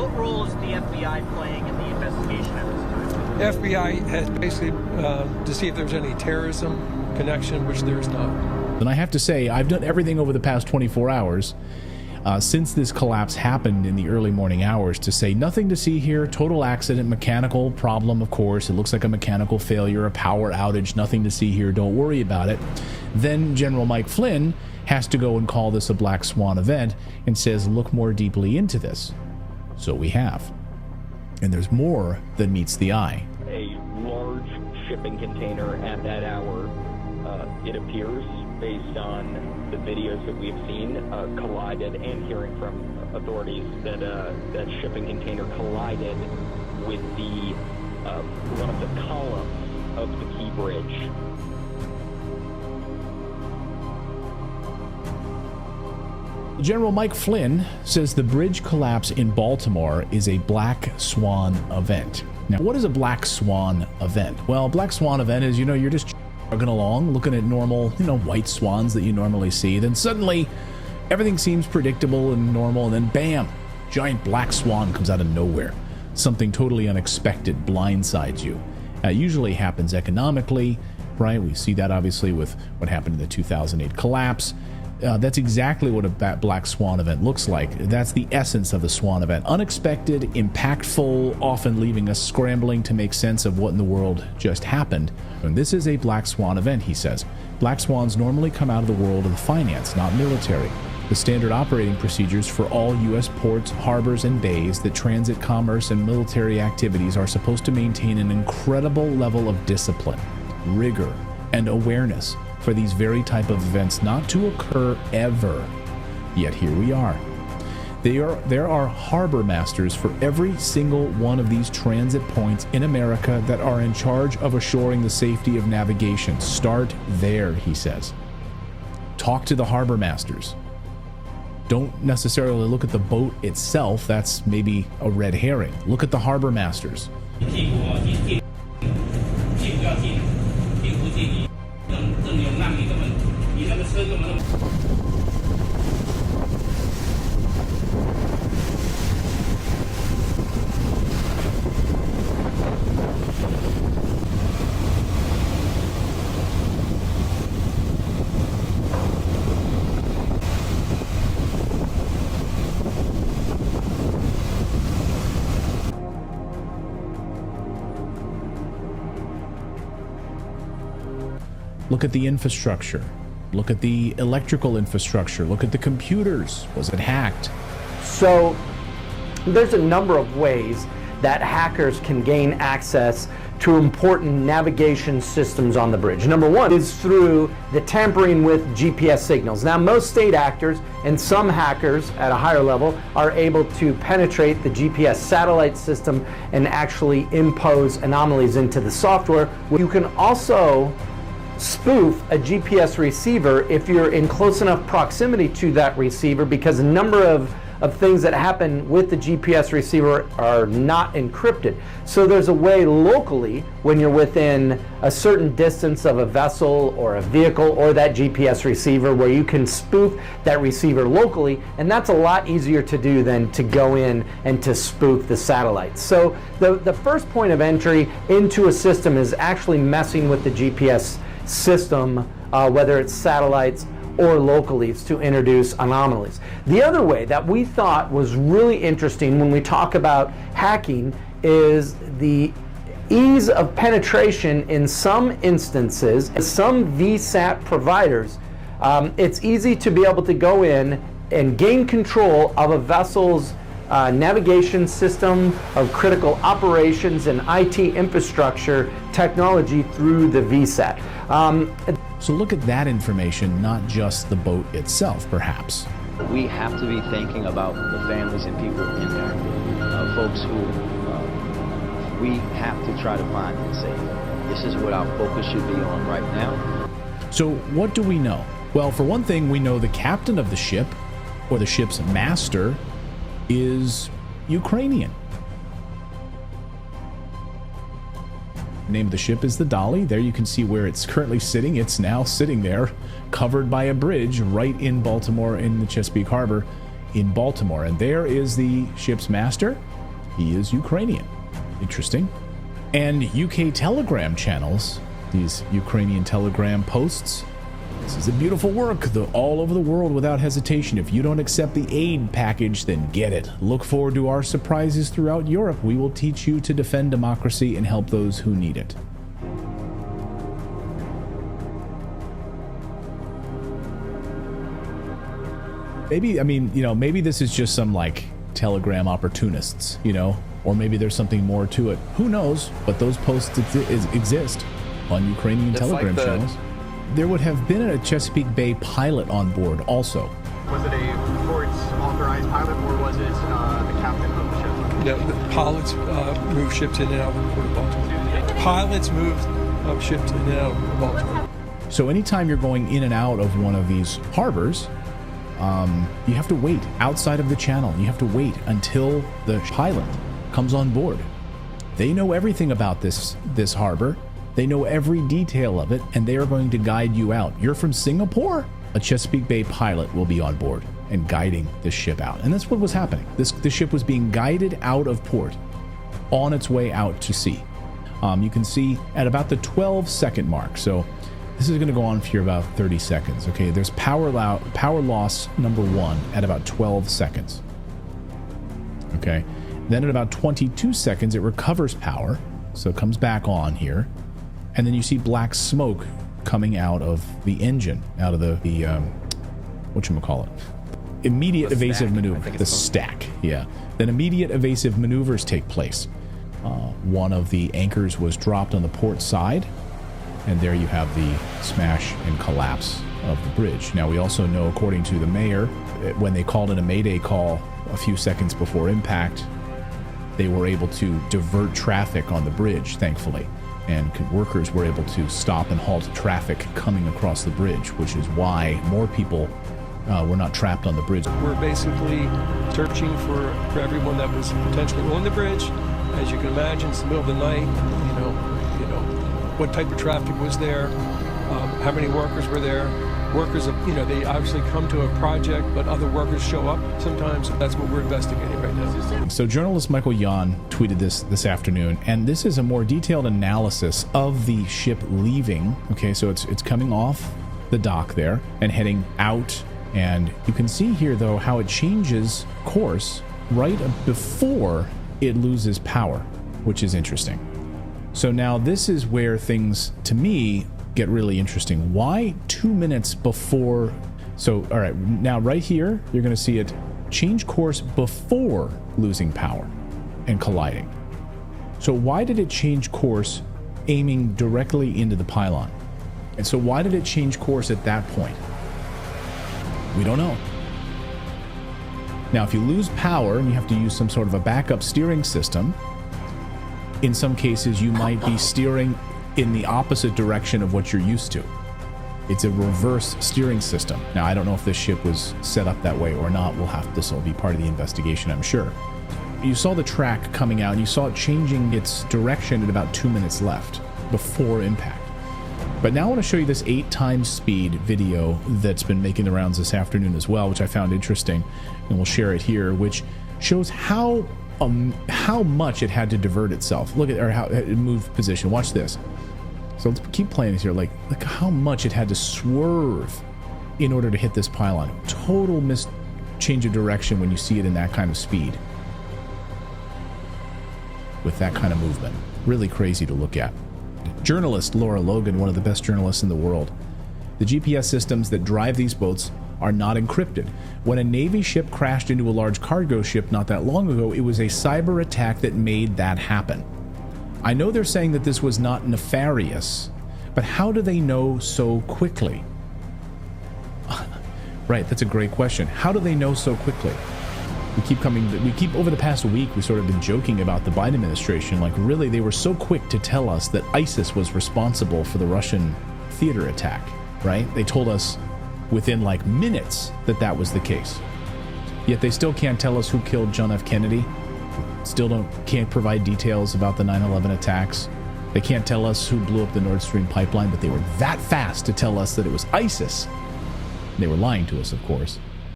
What role is the FBI playing in the investigation at this time? The FBI has basically to see if there's any terrorism connection, which there's not. And I have to say, I've done everything over the past 24 hours since this collapse happened in the early morning hours to say nothing to see here, total accident, mechanical problem, of course. It looks like a mechanical failure, a power outage, nothing to see here, don't worry about it. Then General Mike Flynn has to go and call this a Black Swan event and says, look more deeply into this. So we have. And there's more than meets the eye. A large shipping container at that hour, it appears, based on the videos that we've seen, collided, and hearing from authorities that that shipping container collided with the one of the columns of the Key Bridge. General Mike Flynn says the bridge collapse in Baltimore is a Black Swan event. Now, what is a Black Swan event? Well, Black Swan event is, you're just chugging along, looking at normal, white swans that you normally see. Then suddenly, everything seems predictable and normal, and then bam, giant black swan comes out of nowhere. Something totally unexpected blindsides you. It usually happens economically, right? We see that obviously with what happened in the 2008 collapse. That's exactly what a Black Swan event looks like. That's the essence of the Swan event. Unexpected, impactful, often leaving us scrambling to make sense of what in the world just happened. And this is a Black Swan event, he says. Black swans normally come out of the world of the finance, not military. The standard operating procedures for all U.S. ports, harbors, and bays that transit commerce and military activities are supposed to maintain an incredible level of discipline, rigor, and awareness for these very type of events not to occur ever. Yet here we are. There are harbor masters for every single one of these transit points in America that are in charge of assuring the safety of navigation. Start there, he says. Talk to the harbor masters. Don't necessarily look at the boat itself. That's maybe a red herring. Look at the harbor masters. Look at the infrastructure. Look at the electrical infrastructure. Look at the computers. Was it hacked? So there's a number of ways that hackers can gain access to important navigation systems on the bridge. Number one is through the tampering with GPS signals. Now, most state actors and some hackers at a higher level are able to penetrate the GPS satellite system and actually impose anomalies into the software. You can also spoof a GPS receiver if you're in close enough proximity to that receiver, because a number of things that happen with the GPS receiver are not encrypted. So there's a way locally, when you're within a certain distance of a vessel or a vehicle or that GPS receiver, where you can spoof that receiver locally, and that's a lot easier to do than to go in and to spoof the satellites. So the first point of entry into a system is actually messing with the GPS system, whether it's satellites or locally, to introduce anomalies. The other way that we thought was really interesting when we talk about hacking is the ease of penetration in some instances. Some VSAT providers, it's easy to be able to go in and gain control of a vessel's navigation system, of critical operations and IT infrastructure technology through the VSAT. So look at that information, not just the boat itself, perhaps. We have to be thinking about the families and people in there, folks who we have to try to find and save. This is what our focus should be on right now. So what do we know? Well, for one thing, we know the captain of the ship, or the ship's master, is Ukrainian. The name of the ship is the Dolly. There you can see where it's currently sitting. It's now sitting there, covered by a bridge right in Baltimore, in the Chesapeake Harbor in Baltimore. And there is the ship's master. he is Ukrainian. Interesting. And UK Telegram channels, these Ukrainian Telegram posts. This is a beautiful work, all over the world without hesitation. If you don't accept the aid package, then get it. Look forward to our surprises throughout Europe. We will teach you to defend democracy and help those who need it. Maybe, I mean, you know, maybe this is just some like Telegram opportunists, you know, or maybe there's something more to it. Who knows? But those posts exist on Ukrainian Telegram channels. There would have been a Chesapeake Bay pilot on board also. Was it a port's authorized pilot, or was it the captain of the ship? No, the pilots move ships in and out of the Port of Baltimore. Pilots move ships in and out of Baltimore. So anytime you're going in and out of one of these harbors, you have to wait outside of the channel. You have to wait until the pilot comes on board. They know everything about this harbor. They know every detail of it, and they are going to guide you out. You're from Singapore? A Chesapeake Bay pilot will be on board and guiding this ship out. And that's what was happening. This ship was being guided out of port on its way out to sea. You can see at about the 12-second mark. So this is going to go on for about 30 seconds. Okay, there's power loss number 1 at about 12 seconds. Okay, then at about 22 seconds, it recovers power. So it comes back on here. And then you see black smoke coming out of the engine, out of the whatchamacallit? Immediate evasive maneuver. The stack, yeah. Then immediate evasive maneuvers take place. One of the anchors was dropped on the port side, and there you have the smash and collapse of the bridge. Now, we also know, according to the mayor, when they called in a mayday call a few seconds before impact, they were able to divert traffic on the bridge, thankfully. And workers were able to stop and halt traffic coming across the bridge, which is why more people were not trapped on the bridge. We're basically searching for everyone that was potentially on the bridge. As you can imagine, it's the middle of the night. You know what type of traffic was there, how many workers were there. Workers, they obviously come to a project, but other workers show up sometimes. That's what we're investigating right now. So journalist Michael Yan tweeted this afternoon, and this is a more detailed analysis of the ship leaving. Okay, so it's coming off the dock there and heading out, and you can see here, though, how it changes course right before it loses power, which is interesting. So now this is where things, to me, get really interesting. Why 2 minutes before? So, all right, now right here, you're going to see it change course before losing power and colliding. So why did it change course aiming directly into the pylon? And so why did it change course at that point? We don't know. Now, if you lose power and you have to use some sort of a backup steering system, in some cases you might be steering in the opposite direction of what you're used to. It's a reverse steering system. Now, I don't know if this ship was set up that way or not. This will be part of the investigation, I'm sure. You saw the track coming out, and you saw it changing its direction at about 2 minutes left before impact. But now I want to show you this 8 times speed video that's been making the rounds this afternoon as well, which I found interesting, and we'll share it here, which shows how much it had to divert itself. Look at, or how it moved position. Watch this. So let's keep playing this here. Like, look how much it had to swerve in order to hit this pylon. Total change of direction when you see it in that kind of speed. With that kind of movement. Really crazy to look at. Journalist Laura Logan, one of the best journalists in the world. The GPS systems that drive these boats are not encrypted. When a Navy ship crashed into a large cargo ship not that long ago, it was a cyber attack that made that happen. I know they're saying that this was not nefarious, but how do they know so quickly? Right, that's a great question. How do they know so quickly? We keep over the past week, we've sort of been joking about the Biden administration. Like, really, they were so quick to tell us that ISIS was responsible for the Russian theater attack, right? They told us within like minutes that was the case. Yet they still can't tell us who killed John F. Kennedy. Can't provide details about the 9/11 attacks. They can't tell us who blew up the Nord Stream pipeline, but they were that fast to tell us that it was ISIS. They were lying to us, of course.